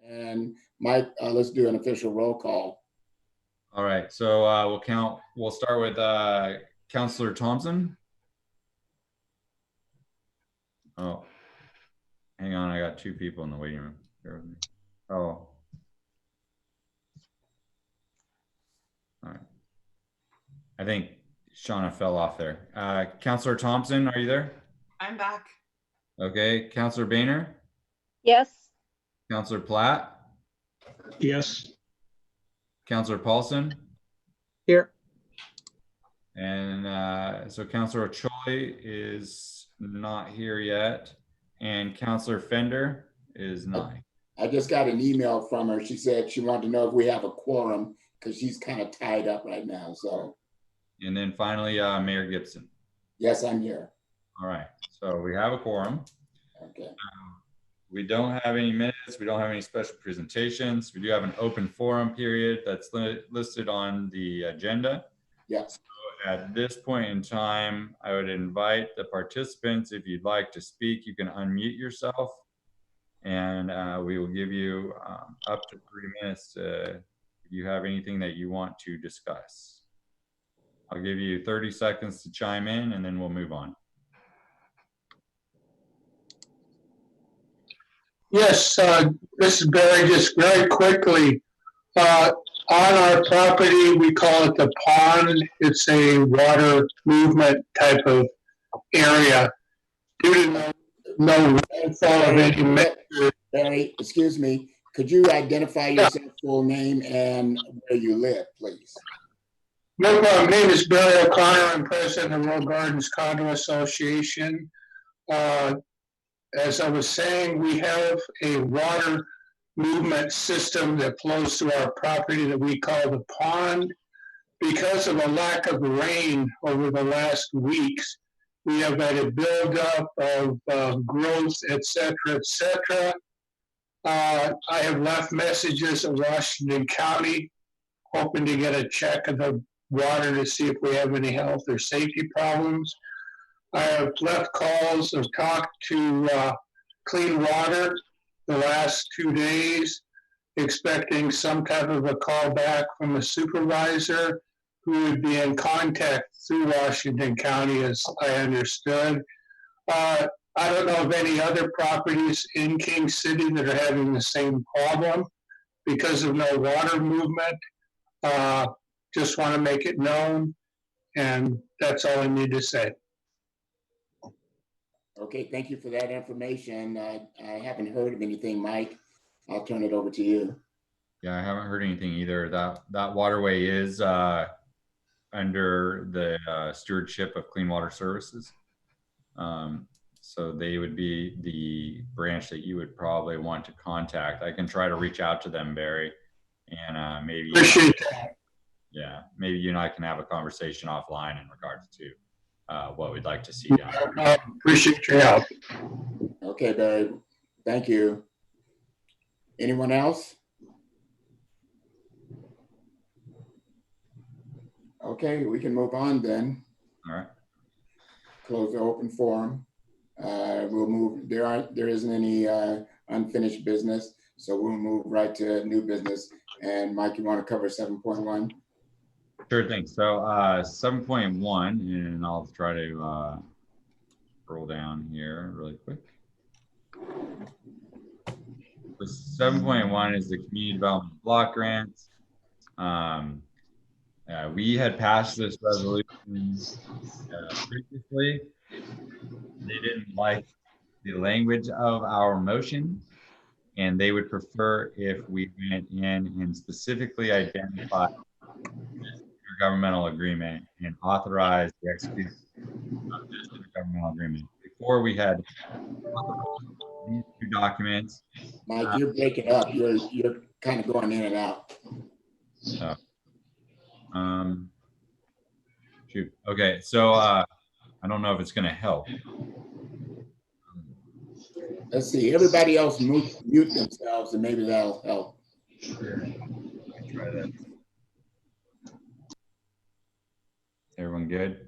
And Mike, let's do an official roll call. All right, so we'll start with Councillor Thompson. Oh, hang on, I got two people in the waiting room. Bear with me. Oh. All right. I think Shauna fell off there. Councillor Thompson, are you there? I'm back. Okay, Councillor Boehner? Yes. Councillor Platt? Yes. Councillor Paulson? Here. And so Councillor Choi is not here yet. And Councillor Fender is not. I just got an email from her. She said she wanted to know if we have a quorum because she's kind of tied up right now. So. And then finally, Mayor Gibson. Yes, I'm here. All right, so we have a quorum. Okay. We don't have any minutes. We don't have any special presentations. We do have an open forum period that's listed on the agenda. Yes. So at this point in time, I would invite the participants, if you'd like to speak, you can unmute yourself, and we will give you up to 3 minutes if you have anything that you want to discuss. I'll give you 30 seconds to chime in, and then we'll move on. Yes, this is Barry. Just very quickly, on our property, we call it the pond. It's a water movement type of area. Due to no rainfall of any measure. Barry, excuse me. Could you identify yourself, full name, and where you live, please? No problem. My name is Barry O'Connor. I'm president of Royal Gardens Condo Association. As I was saying, we have a water movement system that flows through our property that we call the pond. Because of a lack of rain over the last weeks, we have had a buildup of growth, et cetera, et cetera. I have left messages in Washington County, hoping to get a check of the water to see if we have any health or safety problems. I have left calls or talked to Clean Water the last 2 days, expecting some type of a call back from a supervisor who would be in contact through Washington County, as I understood. I don't know of any other properties in King City that are having the same problem because of no water movement. Just want to make it known, and that's all I need to say. Okay, thank you for that information. I haven't heard of anything, Mike. I'll turn it over to you. Yeah, I haven't heard anything either. That waterway is under the stewardship of Clean Water Services. So they would be the branch that you would probably want to contact. I can try to reach out to them, Barry, and maybe Appreciate that. Yeah, maybe you and I can have a conversation offline in regards to what we'd like to see down there. Appreciate your help. Okay, Barry. Thank you. Anyone else? Okay, we can move on then. All right. Close the open forum. We'll move. There isn't any unfinished business, so we'll move right to new business. And Mike, you want to cover 7.1? Sure thing. So 7.1, and I'll try to scroll down here really quick. So 7.1 is the community development block grants. We had passed this resolution previously. They didn't like the language of our motion, and they would prefer if we went in and specifically identified this intergovernmental agreement and authorized the execution of this intergovernmental agreement. Before we had these two documents. Mike, you're breaking up. You're kind of going in and out. Shoot. Okay, so I don't know if it's going to help. Let's see. Everybody else mute themselves, and maybe that'll help. Sure. Try that. Everyone good?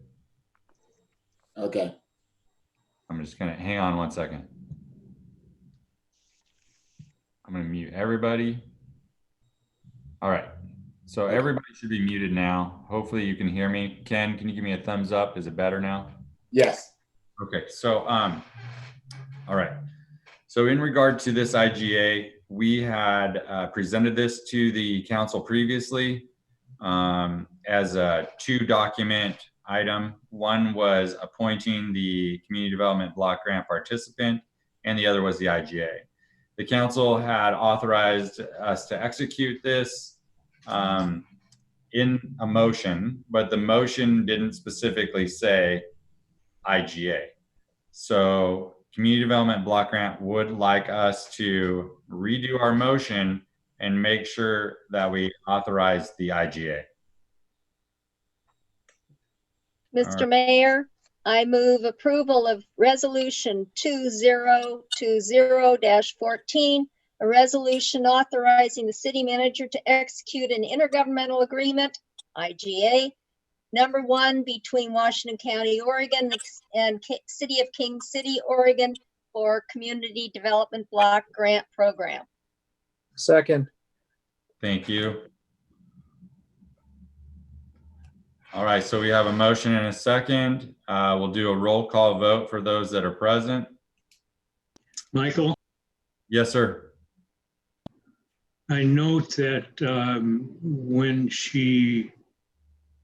Okay. I'm just going to hang on one second. I'm going to mute everybody. All right. So everybody should be muted now. Hopefully you can hear me. Ken, can you give me a thumbs up? Is it better now? Yes. Okay. So, all right. So in regard to this IGA, we had presented this to the council previously as a 2-document item. One was appointing the community development block grant participant, and the other was the IGA. The council had authorized us to execute this in a motion, but the motion didn't specifically say IGA. So community development block grant would like us to redo our motion and make sure that we authorize the IGA. Mr. Mayor, I move approval of Resolution 2020-14, a resolution authorizing the city manager to execute an intergovernmental agreement, IGA, number 1, between Washington County, Oregon and City of King City, Oregon for Community Development Block Grant Program. Second. Thank you. All right, so we have a motion and a second. We'll do a roll call vote for those that are present. Michael, Yes, sir. I note that when she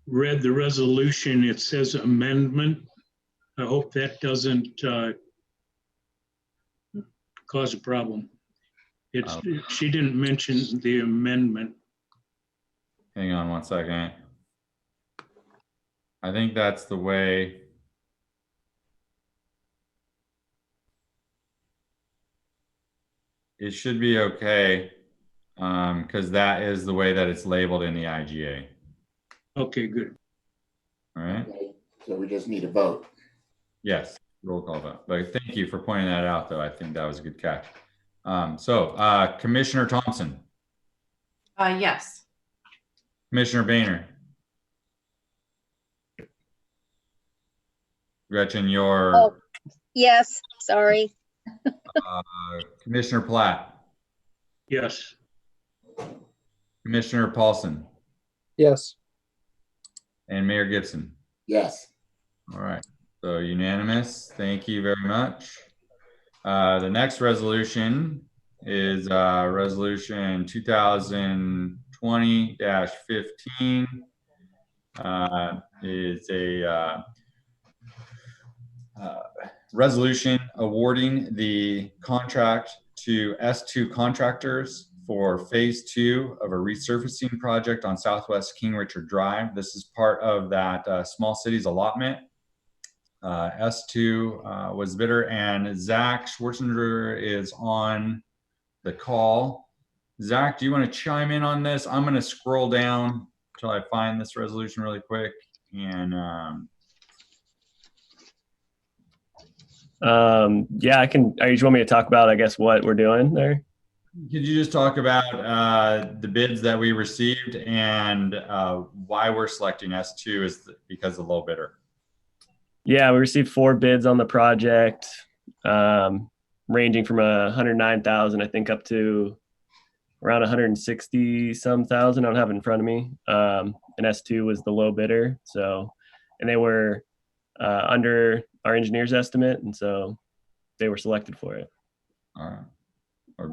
read the resolution, it says amendment. I hope that doesn't cause a problem. She didn't mention the amendment. Hang on one second. I think that's the way. It should be okay because that is the way that it's labeled in the IGA. Okay, good. All right. Okay. So we just need a vote. Yes, roll call vote. But thank you for pointing that out, though. I think that was a good catch. Commissioner Thompson. Yes. Commissioner Boehner. Gretchen, your Oh, yes, sorry. Commissioner Platt, Yes. Commissioner Paulson, Yes. and Mayor Gibson. Yes. All right, so unanimous. Thank you very much. The next resolution is resolution 2020-15. Is a resolution awarding the contract to S2 Contractors for phase 2 of a resurfacing project on Southwest King Richard Drive. This is part of that small cities allotment. S2 was bidder, and Zach Schwarzenegger is on the call. Zach, do you want to chime in on this? I'm going to scroll down until I find this resolution really quick. And yeah, I can. You just want me to talk about, I guess, what we're doing there? could you just talk about the bids that we received and why we're selecting S2 is because of the low bidder? Yeah, we received 4 bids on the project, ranging from 109,000, I think, up to around 160 some thousand. I don't have it in front of me. And S2 was the low bidder. So, and they were under our engineer's estimate, and so they were selected for it. All right. We're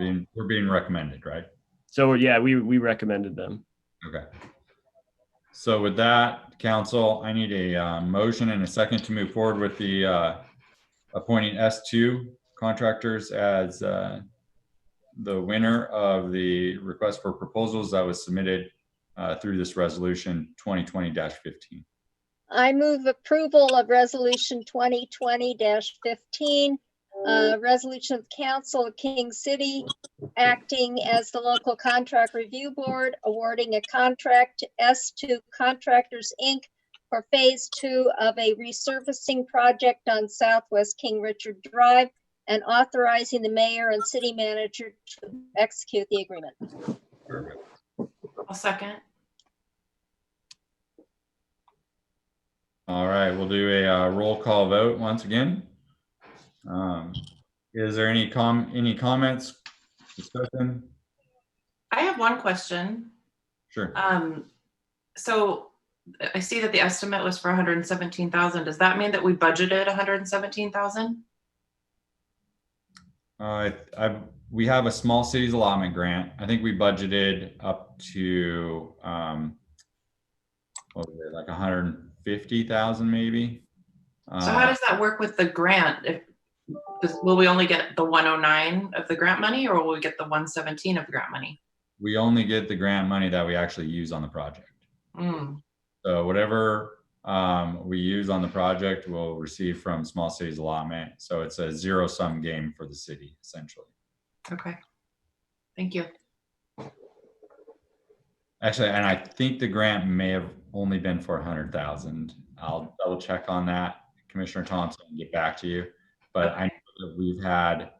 being recommended, right? So yeah, we recommended them. Okay. So with that, council, I need a motion and a second to move forward with the appointing S2 Contractors as the winner of the request for proposals that was submitted through this resolution 2020-15. I move approval of Resolution 2020-15, resolution of the Council of King City acting as the local contract review board, awarding a contract to S2 Contractors, Inc. for phase 2 of a resurfacing project on Southwest King Richard Drive, and authorizing the mayor and city manager to execute the agreement. Perfect. I'll second. All right, we'll do a roll call vote once again. Is there any comments, Discussion? I have one question. Sure. So I see that the estimate was for 117,000. Does that mean that we budgeted 117,000? We have a small cities allotment grant. I think we budgeted up to what was it, like 150,000 maybe. So how does that work with the grant? Will we only get the 109 of the grant money, or will we get the 117 of the grant money? We only get the grant money that we actually use on the project. Mm. So whatever we use on the project, we'll receive from small cities allotment. So it's a zero-sum game for the city, essentially. Okay. Thank you. Actually, and I think the grant may have only been for 100,000. I'll double check on that, Commissioner Thompson, and get back to you. But I know that we've had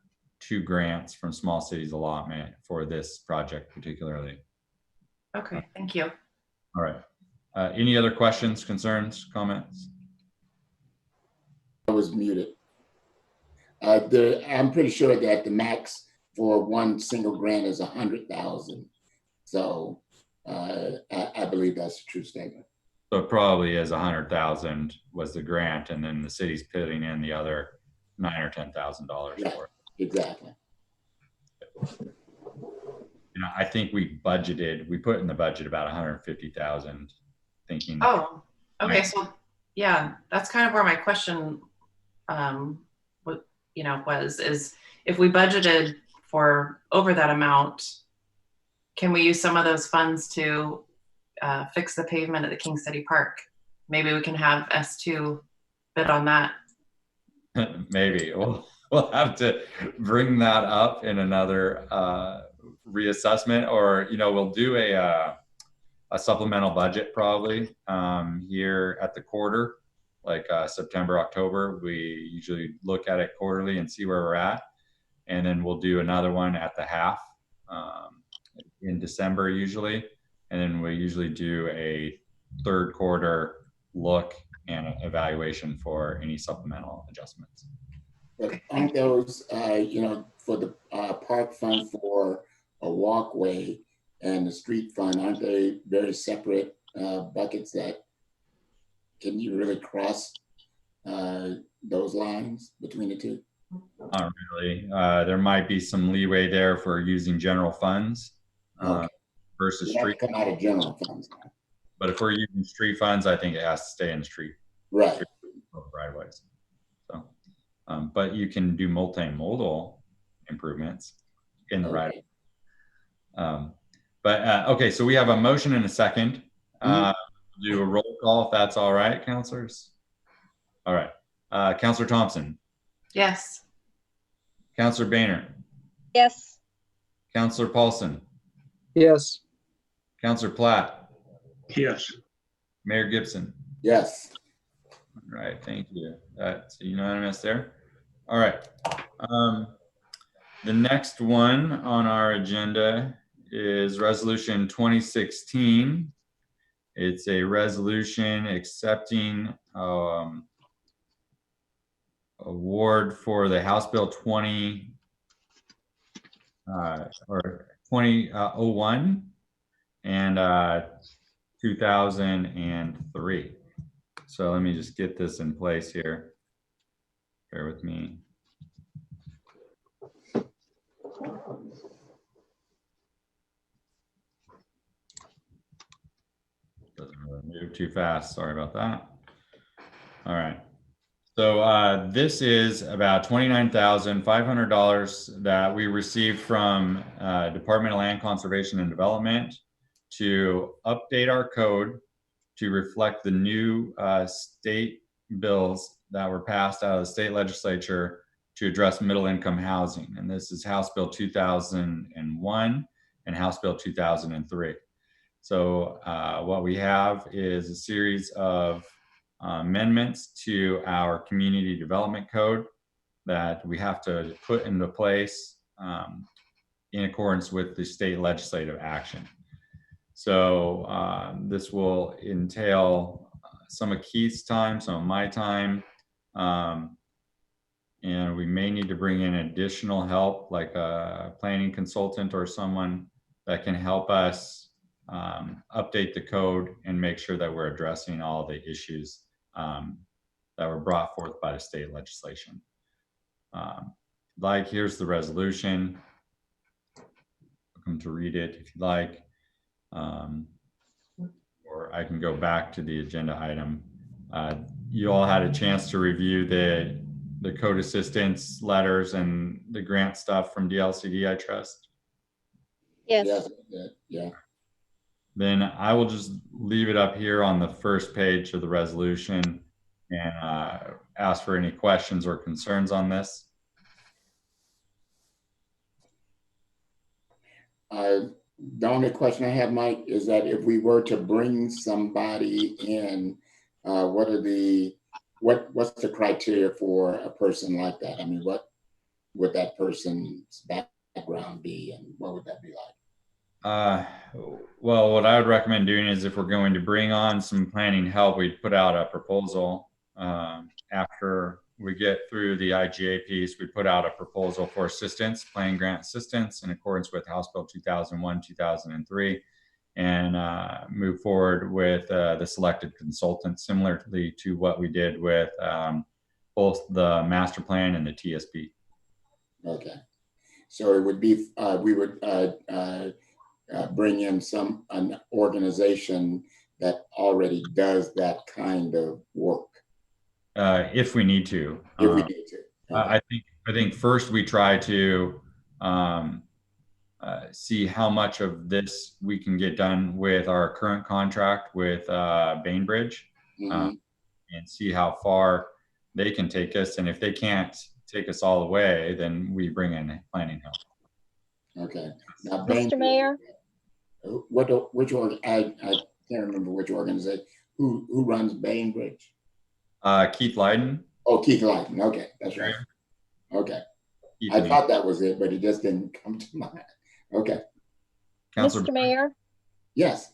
2 grants from small cities allotment for this project particularly. Okay, thank you. All right. Any other questions, concerns, comments? I was muted. I'm pretty sure that the max for one single grant is 100,000. So I believe that's a true statement. So it probably is 100,000 was the grant, and then the city's putting in the other $9,000 or $10,000 Yeah, for it. exactly. You know, I think we put in the budget about 150,000, thinking. Oh, okay. Right. So yeah, that's kind of where my question, is if we budgeted for over that amount, can we use some of those funds to fix the pavement at the King City Park? Maybe we can have S2 bid on that. Maybe we'll have to bring that up in another reassessment, or we'll do a supplemental budget probably here at the quarter, like September, October. We usually look at it quarterly and see where we're at, and then we'll do another one at the half in December usually, and then we usually do a third quarter look and evaluation for any supplemental adjustments. But aren't those, for the park fund for a walkway and the street fund, aren't they very separate buckets that can you really cross those lines between the two? Not really. There might be some leeway there for using general funds versus You have to street. come out of general funds. But if we're using street funds, I think it has to stay in the street. Right. Right ways. So, but you can do multimodal improvements in the right. Okay, so we have a motion and a second. Do a roll call if that's all right, counselors. All right, Counselor Thompson. Yes. Counselor Boehner. Yes. Counselor Paulson. Yes. Counselor Platt. Yes. Mayor Gibson. Yes. All right, thank you. That's unanimous there. All right. The next one on our agenda is Resolution 2016. It's a resolution accepting award for the House Bill 2001 and 2003. So let me just get this in place here. Bear with me. Doesn't really move too fast. Sorry about that. All right. So this is about $29,500 that we received from Department of Land Conservation and Development to update our code to reflect the new state bills that were passed out of the state legislature to address middle income housing. And this is House Bill 2001 and House Bill 2003. So what we have is a series of amendments to our community development code that we have to put into place in accordance with the state legislative action. So this will entail some of Keith's time, some of my time, And we may need to bring in additional help, like a planning consultant or someone that can help us update the code and make sure that we're addressing all the issues that were brought forth by the state legislation. Like, here's the resolution. Welcome to read it if you'd like. Or I can go back to the agenda item. You all had a chance to review the code assistance letters and the grant stuff from DLCD, I trust. Yes. Yeah. Then I will just leave it up here on the first page of the resolution and ask for any questions or concerns on this. The only question I have, Mike, is that if we were to bring somebody in, what's the criteria for a person like that? I mean, what would that person's background be, and what would that be like? Well, what I would recommend doing is, if we're going to bring on some planning help, we'd put out a proposal. After we get through the IGA piece, we put out a proposal for assistance, planning grant assistance, in accordance with House Bill 2001, 2003, and move forward with the selected consultant, similarly to what we did with both the master plan and the TSP. Okay, so it would be we would bring in an organization that already does that kind of work. If we need to. If we need to. Okay. I think first we try to see how much of this we can get done with our current contract with Bainbridge, and see how far they can take us. And if they can't take us all the way, then we bring in planning help. Okay. Now, Mr. Mayor? Which I can't remember which organization. Who runs Bainbridge? Keith Leiden. Oh, Keith Leiden. Okay, that's right. Okay. I thought that was it, but it just didn't come to mind. Okay. Councilor Mr. Mayor? Yes.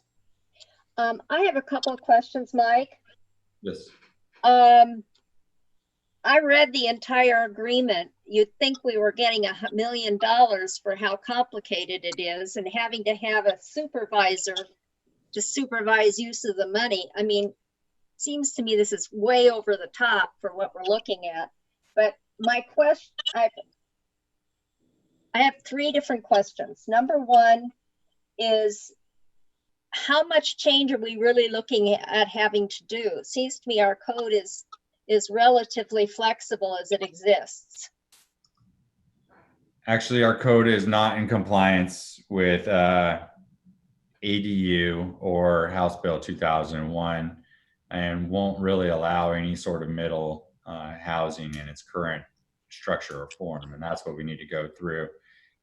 I have a couple of questions, Mike. Yes. I read the entire agreement. You'd think we were getting $1 million for how complicated it is, and having to have a supervisor to supervise use of the money. I mean, seems to me this is way over the top for what we're looking at. But my question, I have 3 different questions. Number one is, how much change are we really looking at having to do? It seems to me our code is relatively flexible as it exists. Actually, our code is not in compliance with ADU or House Bill 2001, and won't really allow any sort of middle housing in its current structure or form. And that's what we need to go through.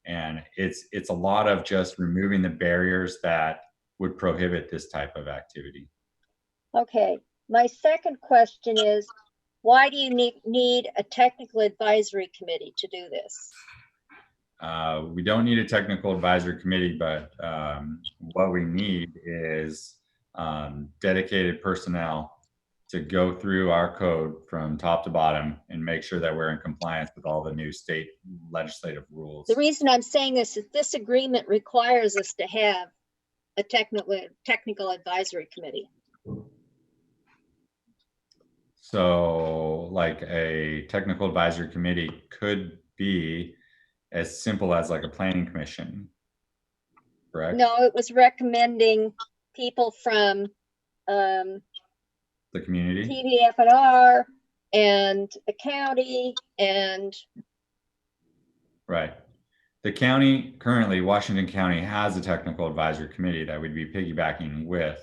And it's a lot of just removing the barriers that would prohibit this type of activity. Okay, my second question is, why do you need a technical advisory committee to do this? We don't need a technical advisory committee, but what we need is dedicated personnel to go through our code from top to bottom and make sure that we're in compliance with all the new state legislative rules. The reason I'm saying this is this agreement requires us to have a technical advisory committee. So like a technical advisory committee could be as simple as like a planning commission, correct? No, it was recommending people from The community? TDF&R and the county and. Right. The county, currently Washington County has a technical advisory committee that we'd be piggybacking with.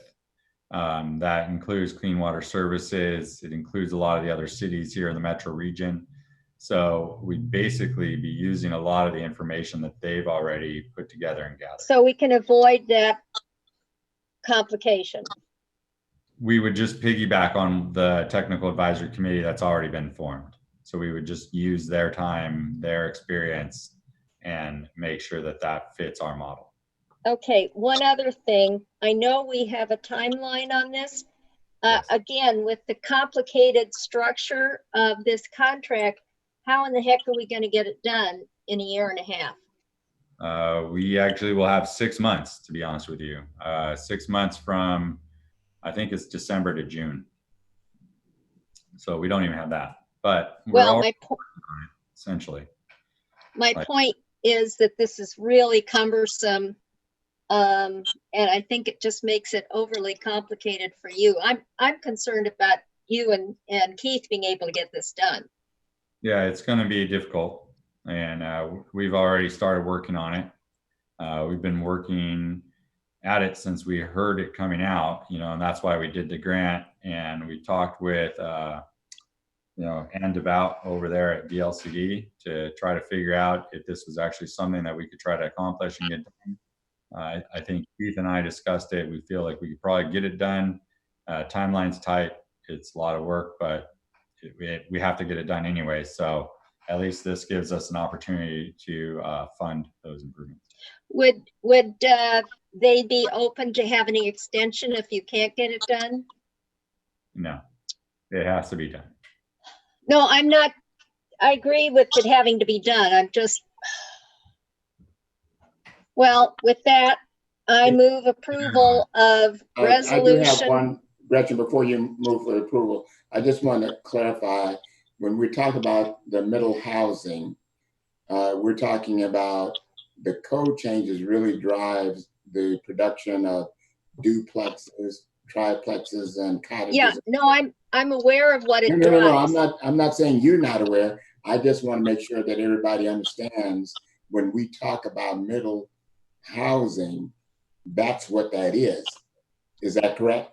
That includes Clean Water Services. It includes a lot of the other cities here in the metro region. So we'd basically be using a lot of the information that they've already put together and gathered. So we can avoid that complication. We would just piggyback on the technical advisory committee that's already been formed. So we would just use their time, their experience, and make sure that that fits our model. Okay, one other thing. I know we have a timeline on this. Yes. Again, with the complicated structure of this contract, how in the heck are we going to get it done in a year and a half? We actually will have 6 months, to be honest with you. 6 months from, I think it's December to June. So we don't even have that, but we're Well, all essentially. my point is that this is really cumbersome. And I think it just makes it overly complicated for you. I'm concerned about you and Keith being able to get this done. Yeah, it's going to be difficult, and we've already started working on it. We've been working at it since we heard it coming out, and that's why we did the grant. And we talked with, Ann Devout over there at DLCD to try to figure out if this was actually something that we could try to accomplish and get done. I think Keith and I discussed it. We feel like we could probably get it done. Timeline's tight. It's a lot of work, but we have to get it done anyway. So at least this gives us an opportunity to fund those improvements. Would they be open to having an extension if you can't get it done? No, it has to be done. No, I'm not. I agree with it having to be done. I'm just, well, with that, I move approval of I do have resolution. one, Gretchen, before you move for approval. I just want to clarify, when we talk about the middle housing, we're talking about the code changes really drives the production of duplexes, triplexes, and cottages. Yeah, no, I'm aware of what it No, drives. I'm not saying you're not aware. I just want to make sure that everybody understands when we talk about middle housing, that's what that is. Is that correct?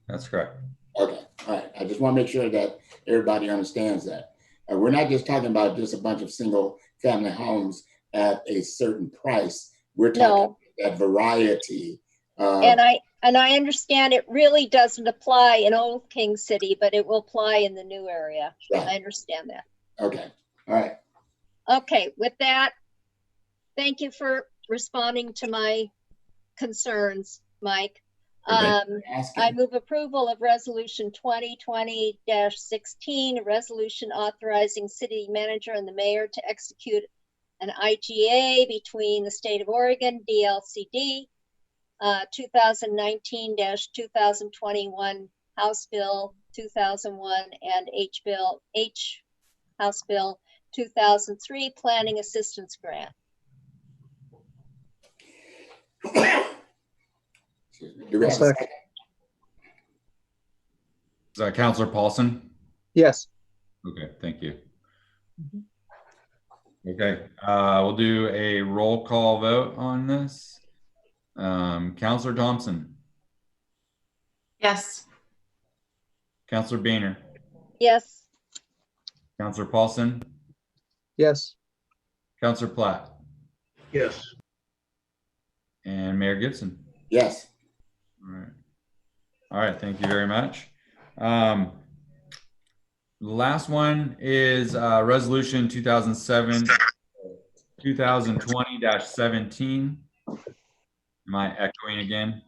That's correct. Okay, all right. I just want to make sure that everybody understands that. We're not just talking about just a bunch of single family homes at a certain price. We're talking about that variety. And I understand it really doesn't apply in Old King City, but it will apply in the new area. Right. I understand that. Okay, all right. Okay, with that, thank you for responding to my concerns, Mike. I move approval of resolution 2020-16, a resolution authorizing city manager and the mayor to execute an IGA between the state of Oregon, DLCD, 2019-2021 House Bill 2001 and House Bill 2003 Planning Assistance Grant. Do we have a second? Is that Councilor Paulson? Yes. Okay, thank you. Okay, we'll do a roll call vote on this. Councilor Thompson. Yes. Councilor Boehner. Yes. Councilor Paulson. Yes. Councilor Platt. Yes. And Mayor Gibson. Yes. All right. All right, thank you very much. The last one is resolution 2020-17. Am I echoing again?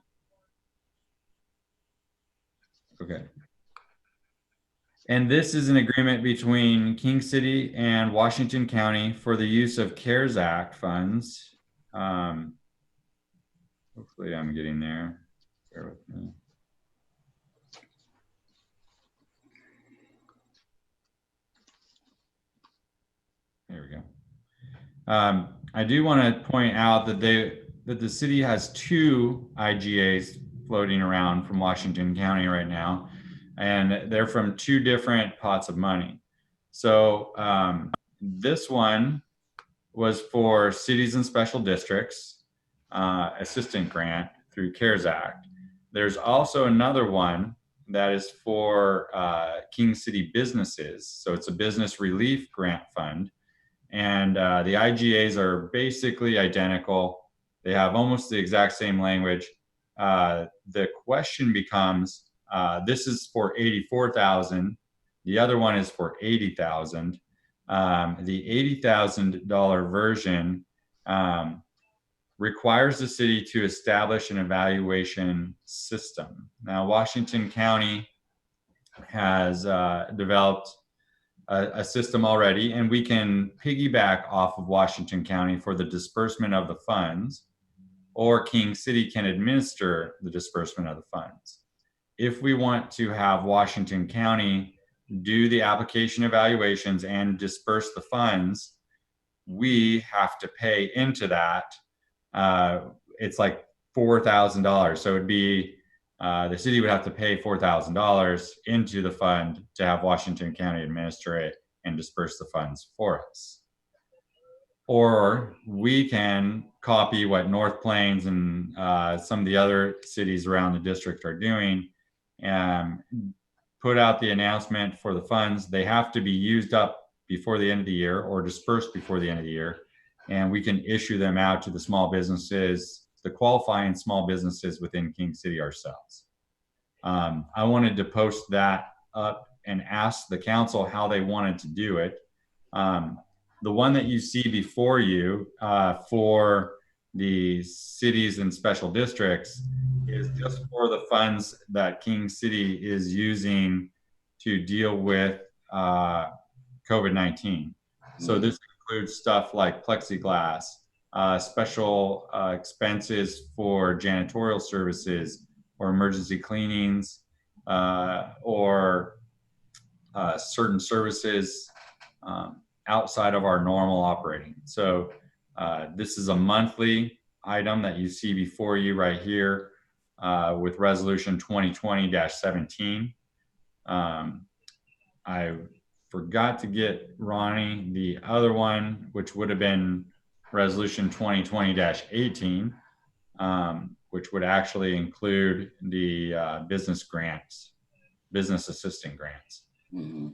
Okay. And this is an agreement between King City and Washington County for the use of CARES Act funds. Hopefully I'm getting there. Bear with me. There we go. I do want to point out that the city has 2 IGAs floating around from Washington County right now, and they're from 2 different pots of money. So this one was for cities and special districts assistant grant through CARES Act. There's also another one that is for King City businesses. So it's a business relief grant fund. And the IGAs are basically identical. They have almost the exact same language. The question becomes, this is for $84,000. The other one is for $80,000. The $80,000 version requires the city to establish an evaluation system. Now, Washington County has developed a system already, and we can piggyback off of Washington County for the disbursement of the funds, or King City can administer the disbursement of the funds. If we want to have Washington County do the application evaluations and disperse the funds, we have to pay into that. It's like $4,000. So it'd be, the city would have to pay $4,000 into the fund to have Washington County administer it and disperse the funds for us. Or we can copy what North Plains and some of the other cities around the district are doing and put out the announcement for the funds. They have to be used up before the end of the year or dispersed before the end of the year. And we can issue them out to the small businesses, the qualifying small businesses within King City ourselves. I wanted to post that up and ask the council how they wanted to do it. The one that you see before you for the cities and special districts is just for the funds that King City is using to deal with COVID-19. So this includes stuff like plexiglass, special expenses for janitorial services or emergency cleanings, or certain services outside of our normal operating. So this is a monthly item that you see before you right here with resolution 2020-17. I forgot to get Ronnie the other one, which would have been resolution 2020-18, which would actually include the business grants, business assistant grants. So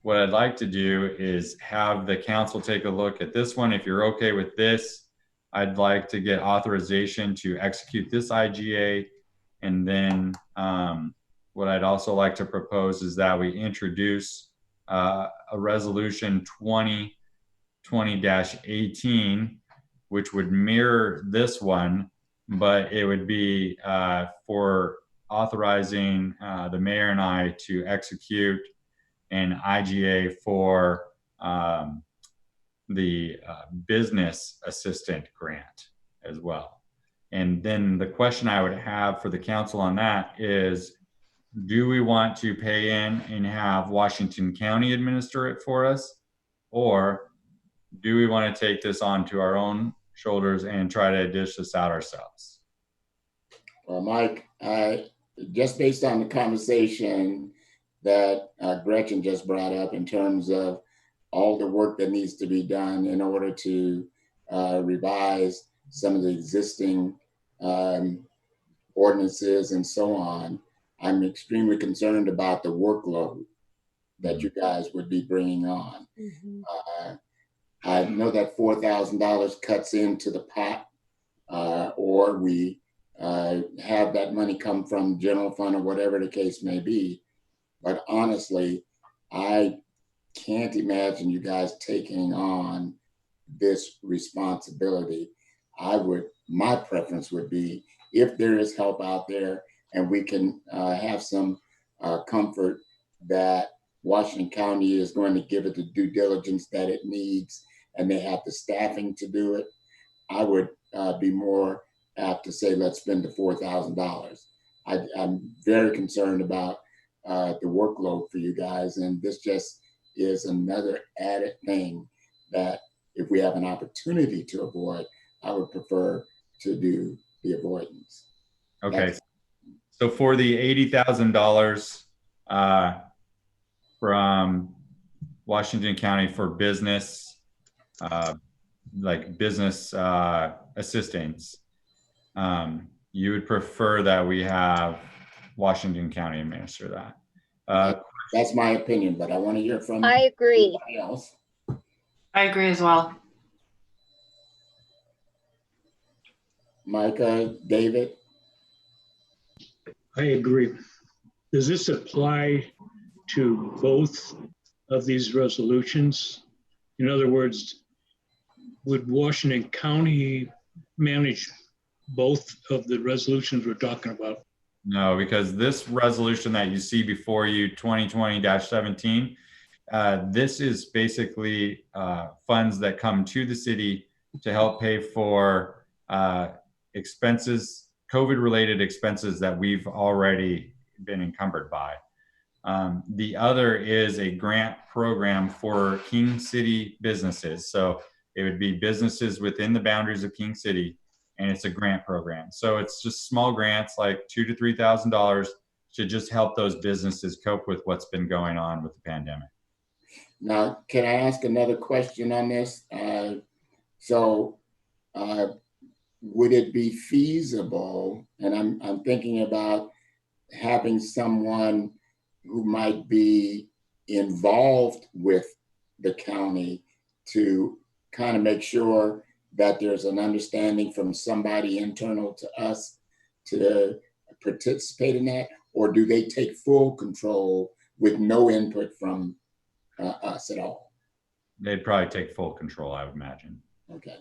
what I'd like to do is have the council take a look at this one. If you're okay with this, I'd like to get authorization to execute this IGA. And then what I'd also like to propose is that we introduce a resolution 2020-18, which would mirror this one, but it would be for authorizing the mayor and I to execute an IGA for the business assistant grant as well. And then the question I would have for the council on that is, do we want to pay in and have Washington County administer it for us? Or do we want to take this onto our own shoulders and try to dish this out ourselves? Well, Mike, just based on the conversation that Gretchen just brought up in terms of all the work that needs to be done in order to revise some of the existing ordinances and so on, I'm extremely concerned about the workload that you guys would be bringing on. I know that $4,000 cuts into the pot, or we have that money come from general fund or whatever the case may be. But honestly, I can't imagine you guys taking on this responsibility. My preference would be, if there is help out there and we can have some comfort that Washington County is going to give it the due diligence that it needs and they have the staffing to do it, I would be more apt to say, let's spend the $4,000. I'm very concerned about the workload for you guys, and this just is another added thing that if we have an opportunity to avoid, I would prefer to do the avoidance. Okay. So for the $80,000 from Washington County for business, like business assistance, you would prefer that we have Washington County administer that? That's my opinion, but I want to hear from I agree. everybody else. I agree as well. Micah, David? I agree. Does this apply to both of these resolutions? In other words, would Washington County manage both of the resolutions we're talking about? No, because this resolution that you see before you, 2020-17, This is basically funds that come to the city to help pay for expenses, COVID-related expenses that we've already been encumbered by. The other is a grant program for King City businesses. So it would be businesses within the boundaries of King City, and it's a grant program. So it's just small grants, like $2,000 to $3,000, to just help those businesses cope with what's been going on with the pandemic. Now, can I ask another question on this? Would it be feasible, and I'm thinking about having someone who might be involved with the county to kind of make sure that there's an understanding from somebody internal to us to participate in that? Or do they take full control with no input from us at all? They'd probably take full control, I would imagine. Okay.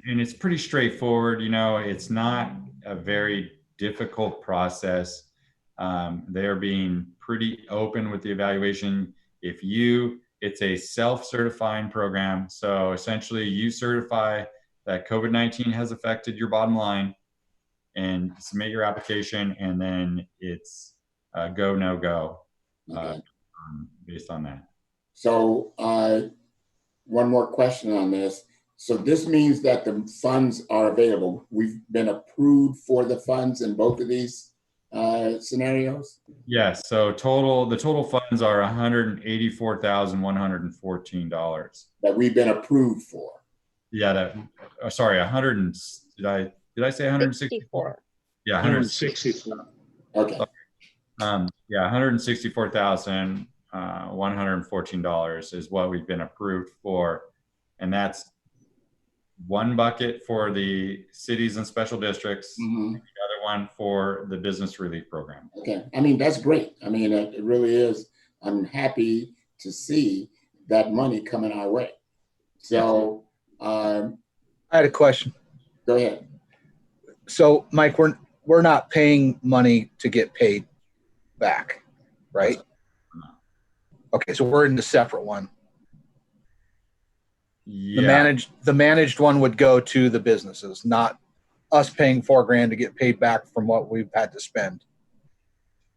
And it's pretty straightforward. You know, it's not a very difficult process. They're being pretty open with the evaluation. It's a self-certifying program. So essentially you certify that COVID-19 has affected your bottom line and submit your application, and then it's go, no go, Okay. based on that. So one more question on this. So this means that the funds are available. We've been approved for the funds in both of these scenarios? Yes. So the total funds are $184,114. That we've been approved for. Yeah. Sorry, 100. Did I say 164? Yeah, 164. Okay. Yeah, $164,114 is what we've been approved for, and that's one bucket for the cities and special districts, Mm-hmm. the other one for the business relief program. Okay. I mean, that's great. I mean, it really is. I'm happy to see that money coming our way. So, I had a question. go ahead. So, Mike, we're not paying money to get paid back, right? Okay, so we're in the separate one. Yeah. The managed one would go to the businesses, not us paying $4,000 to get paid back from what we've had to spend.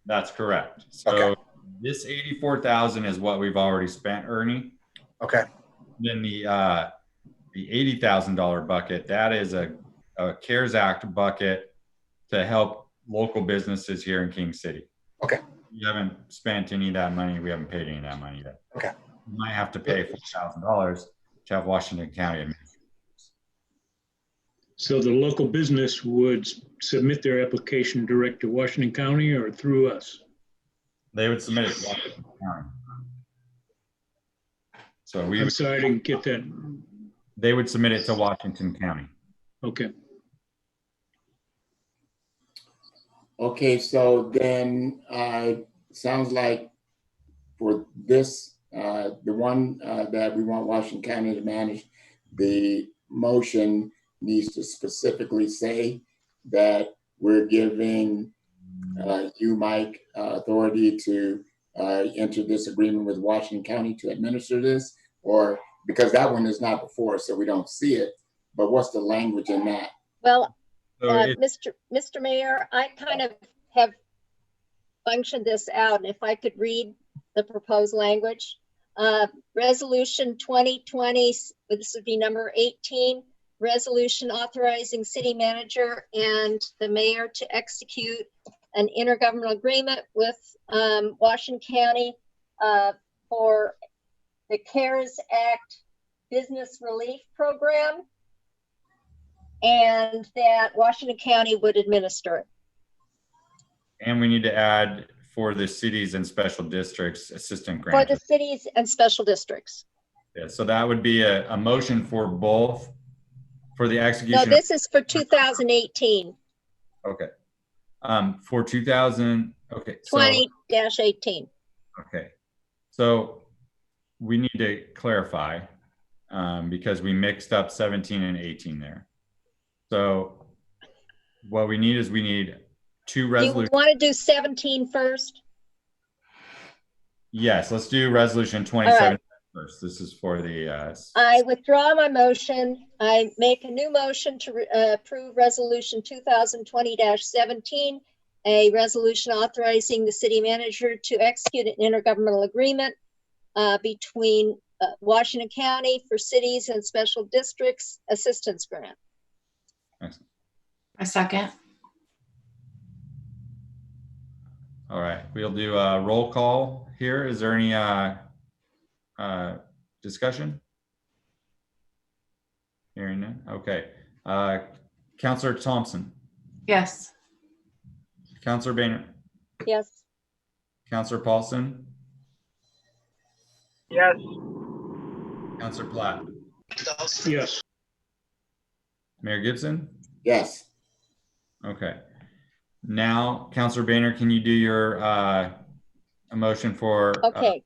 That's correct. So Okay. This 84,000 is what we've already spent, Ernie. Okay. Then the $80,000 bucket, that is a CARES Act bucket to help local businesses here in King City. Okay. We haven't spent any of that money. We haven't paid any of that money yet. Okay. We might have to pay $4,000 to have Washington County administer. So the local business would submit their application direct to Washington County or through us? They would submit it to Washington County. So I'm sorry, I didn't get that. they would submit it to Washington County. Okay. Okay, so then sounds like for this, the one that we want Washington County to manage, the motion needs to specifically say that we're giving you, Mike, authority to enter this agreement with Washington County to administer this, or because that one is not before us, so we don't see it, but what's the language in that? Well, So Mr. Mayor, I kind of have functioned this out, and if I could read the proposed language. Resolution 2020, this would be number 18, resolution authorizing city manager and the mayor to execute an intergovernmental agreement with Washington County for the CARES Act Business Relief Program, and that Washington County would administer it. And we need to add for the cities and special districts assistant For grant. the cities and special districts. Yeah, so that would be a motion for both, for the No, execution. this is for 2018, Okay. For 2000, okay. So, 20-18. okay. So we need to clarify because we mixed up 17 and 18 there. So what we need is we need two Do you resolutions. want to do 17 first? Yes, let's do resolution 27 first. This is for the, I withdraw my motion. I make a new motion to approve resolution 2020-17, a resolution authorizing the city manager to execute an intergovernmental agreement between Washington County for cities and special districts assistance grant. excellent. A second. All right, we'll do a roll call here. Is there any discussion? Hearing none. Okay. Councillor Thompson, Yes. Councillor Boehner, Yes. Councillor Paulson, Yes. Councillor Platt, Yes. Mayor Gibson. Yes. Okay. Now, Councillor Boehner, can you do your a motion for Okay.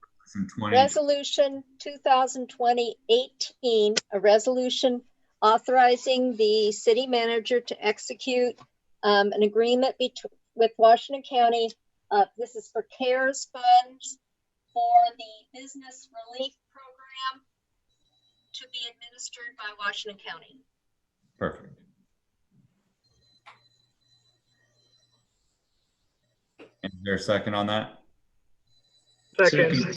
20? Resolution 2020-18, a resolution authorizing the city manager to execute an agreement with Washington County. This is for CARES funds for the business relief program to be administered by Washington County. Perfect. And is there a second on that? Second.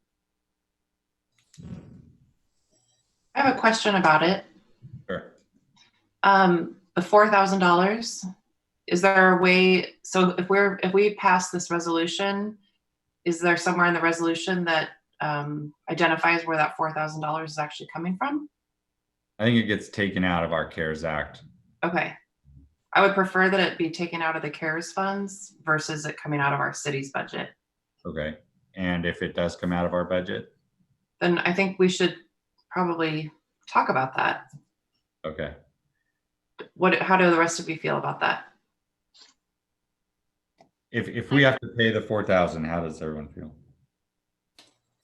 I have a question about it. Sure. The $4,000, is there a way, so if we pass this resolution, is there somewhere in the resolution that identifies where that $4,000 is actually coming from? I think it gets taken out of our CARES Act. Okay. I would prefer that it be taken out of the CARES funds versus it coming out of our city's budget. Okay. And if it does come out of our budget? Then I think we should probably talk about that. Okay. How do the rest of you feel about that? If we have to pay the 4,000, how does everyone feel?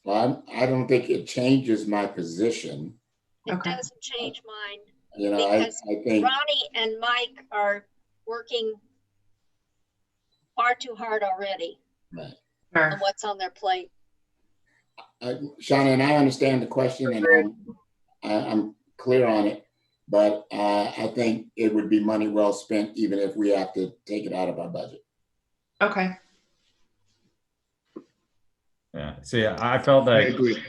Well, I don't think it changes my position. It Okay. doesn't change mine You know, I because think, Ronnie and Mike are working far too hard already right. Sure. on what's on their plate. Shauna, and I understand the question, and I'm clear on it, but I think it would be money well spent even if we have to take it out of our budget. Okay. Yeah. See, I felt like agree.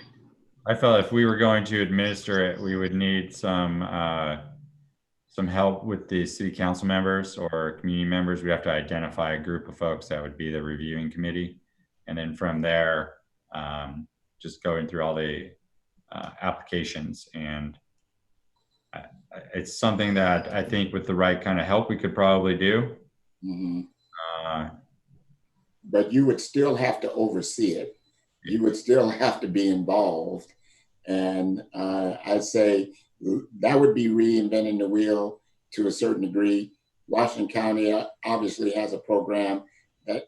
if we were going to administer it, we would need some help with the city council members or community members. We have to identify a group of folks that would be the reviewing committee, and then from there, just going through all the applications. And it's something that I think with the right kind of help we could probably do. Mm-hmm. But you would still have to oversee it. You would still have to be involved. And I'd say that would be reinventing the wheel to a certain degree. Washington County obviously has a program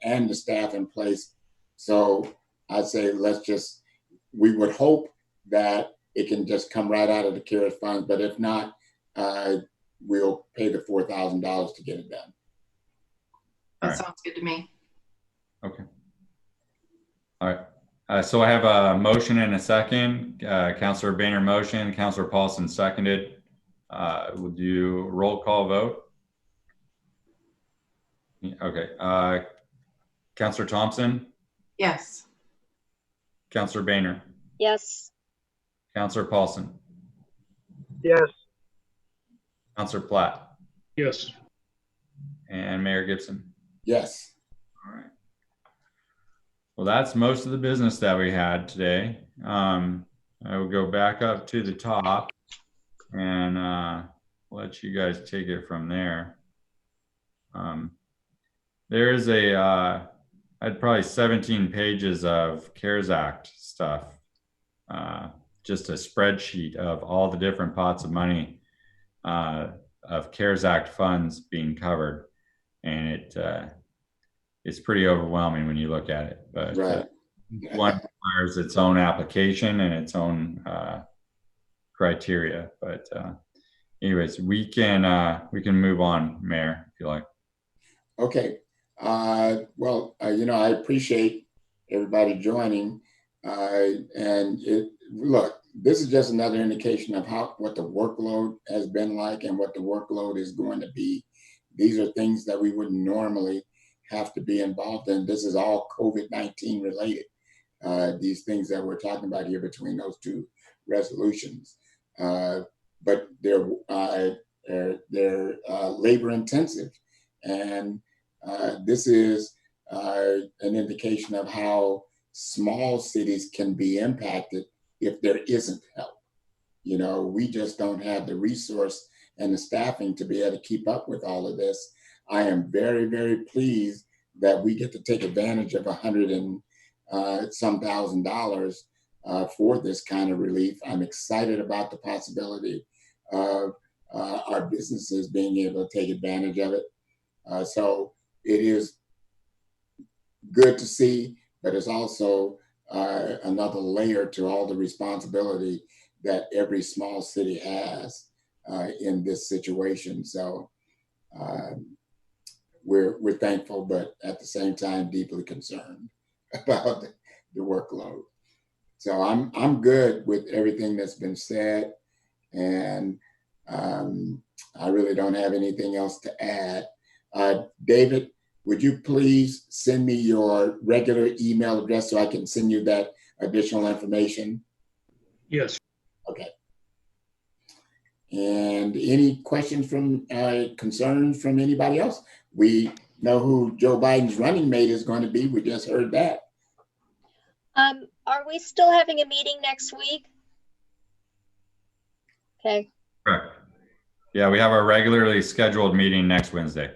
and the staff in place. So I'd say we would hope that it can just come right out of the CARES funds, but if not, we'll pay the $4,000 to get it done. That sounds good to me. Okay. All right. So I have a motion and a second. Councillor Boehner motion, Councillor Paulson seconded. We'll do a roll call vote. Okay. Councillor Thompson? Yes. Councillor Boehner? Yes. Councillor Paulson? Yes. Councillor Platt? Yes. And Mayor Gibson? Yes. All right. Well, that's most of the business that we had today. I will go back up to the top and let you guys take it from there. There is I had probably 17 pages of CARES Act stuff. Just a spreadsheet of all the different pots of money of CARES Act funds being covered. And it's pretty overwhelming when you look at it, but Right. one requires its own application and its own criteria. But anyways, we can move on, Mayor, if you like. Okay. Well, I appreciate everybody joining. Look, this is just another indication of what the workload has been like and what the workload is going to be. These are things that we wouldn't normally have to be involved in. This is all COVID-19 related. These things that we're talking about here between those two resolutions, but they're labor intensive, and this is an indication of how small cities can be impacted if there isn't help. You know, we just don't have the resource and the staffing to be able to keep up with all of this. I am very, very pleased that we get to take advantage of $100 and some $1,000 for this kind of relief. I'm excited about the possibility of our businesses being able to take advantage of it. So it is good to see, but it's also another layer to all the responsibility that every small city has in this situation. So we're thankful, but at the same time, deeply concerned about the workload. So I'm good with everything that's been said, and I really don't have anything else to add. David, would you please send me your regular email address so I can send you that additional information? Yes. Okay. And any questions from concerns from anybody else? We know who Joe Biden's running mate is going to be. We just heard that. Are we still having a meeting next week? Okay. Correct. Yeah, we have our regularly scheduled meeting next Wednesday.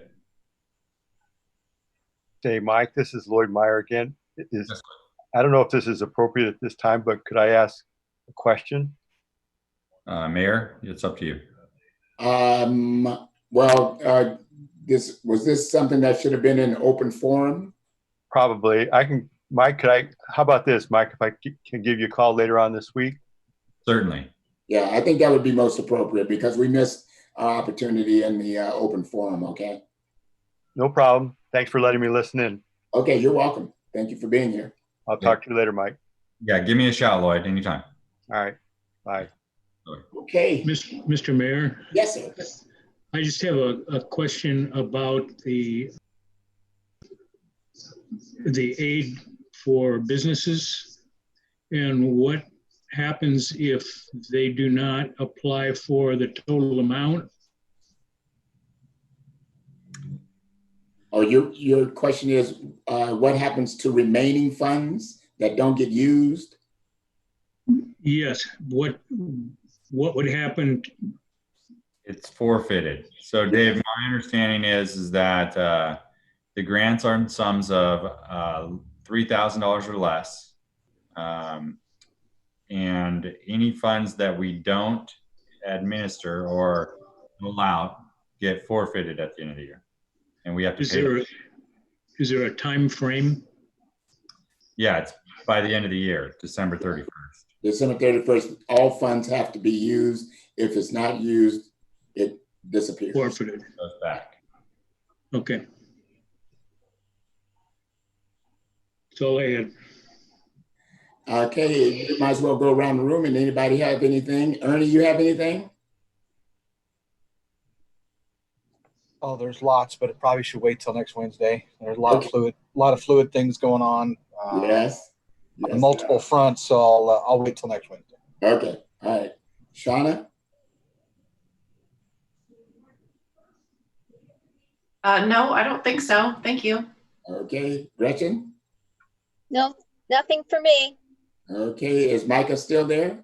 Hey, Mike, this is Lloyd Meyer again. I don't know if this is appropriate at this time, but could I ask a question? Mayor, it's up to you. Well, was this something that should have been in open forum? Probably. Mike, how about this, Mike, if I can give you a call later on this week? Certainly. Yeah, I think that would be most appropriate because we missed our opportunity in the open forum, okay? No problem. Thanks for letting me listen in. Okay, you're welcome. Thank you for being here. I'll talk to you later, Mike. Yeah, give me a shout, Lloyd, anytime. All right. Bye. Okay. Mr. Mayor, Yes, sir. I just have a question about the aid for businesses and what happens if they do not apply for the total amount. Oh, your question is what happens to remaining funds that don't get used? Yes. What would happen? It's forfeited. So Dave, my understanding is that the grants are in sums of $3,000 or less. And any funds that we don't administer or allow get forfeited at the end of the year. And we have to pay. Is there a time frame? Yeah, it's by the end of the year, December 31st. December 31st, all funds have to be used. If it's not used, it disappears. Forfeited. It goes back. Okay. That's all I had. Okay, you might as well go around the room and anybody have anything? Ernie, you have anything? Oh, there's lots, but it probably should wait till next Wednesday. There's a lot of fluid things going on. Yes. On multiple fronts, so I'll wait till next Wednesday. Okay. All right. Shauna? No, I don't think so. Thank you. Okay. Gretchen? No, nothing for me. Okay. Is Micah still there?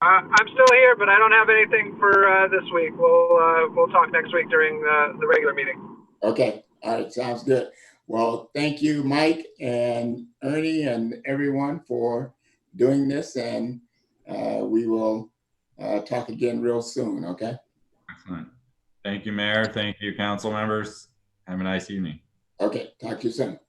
I'm still here, but I don't have anything for this week. We'll talk next week during the regular meeting. Okay. All right. Sounds good. Well, thank you, Mike and Ernie and everyone for doing this. And we will talk again real soon. Okay. Excellent. Thank you, Mayor. Thank you, council members. Have a nice evening. Okay. Talk to you soon.